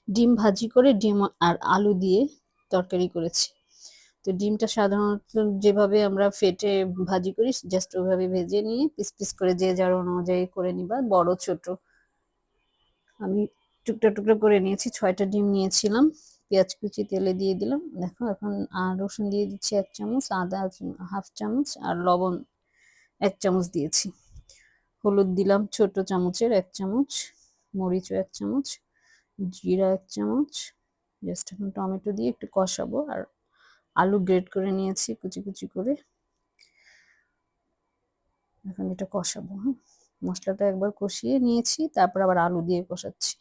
ডিম ভাজি করে ডিম আর আলু দিয়ে তরকারি করেছি। তো ডিমটা সাধারণত যেভাবে আমরা ফেটে ভাজি করি জাস্ট ওইভাবে ভেজে নিয়ে পিস পিস করে যে যার অনুযায়ী করে নিবা, বড় ছোট। আমি টুকরা টুকরা করে নিয়েছি, 6টা ডিম নিয়েছিলাম। পেঁয়াজ কুচি তেলে দিয়ে দিলাম। দেখো এখন রসুন দিয়ে দিচ্ছি 1 চামচ, আদা হাফ চামচ, আর লবণ 1 চামচ দিয়েছি। হলুদ দিলাম ছোট চামচের 1 চামচ, মরিচও 1 চামচ, জিরা 1 চামচ। জাস্ট এখন টমেটো দিয়ে একটু কষাবো। আর আলু গ্রেট করে নিয়েছি কুচি কুচি করে। এখন এটা কষাবো। হ্যাঁ, মশলাটা একবার কষিয়ে নিয়েছি, তারপর আবার আলু দিয়ে কষাচ্ছি।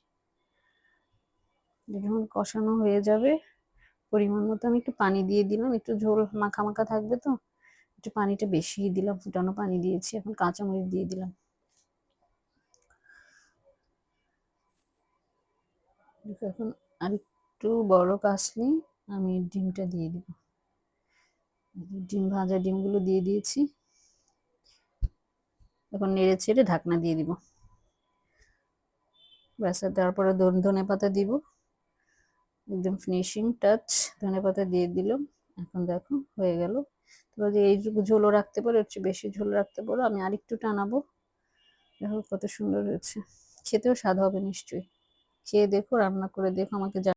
যখন কষানো হয়ে যাবে পরিমাণ মতো আমি একটু পানি দিয়ে দিলাম, একটু ঝোল মাখা মাখা থাকবে তো একটু পানিটা বেশি দিলাম, ফুটানো পানি দিয়েছি। এখন কাঁচামরিচ দিয়ে দিলাম। এখন আর একটু বড় কাশলি আমি ডিমটা দিয়ে দিব। ডিম ভাজা ডিমগুলো দিয়ে দিয়েছি। এখন নেড়ে ছেড়ে ঢাকনা দিয়ে দিব। ব্যাস, তারপরে ধনেপাতা দিব, একদম ফিনিশিং টাচ। ধনেপাতা দিয়ে দিলাম। এখন দেখো হয়ে গেল। তোমরা যে এইটুকু ঝোলও রাখতে পারো, একটু বেশি ঝোল রাখতে পারো। আমি আরেকটু টানাবো। দেখো কত সুন্দর হয়েছে, খেতেও স্বাদ হবে নিশ্চয়ই। খেয়ে দেখো, রান্না করে দেখো, আমাকে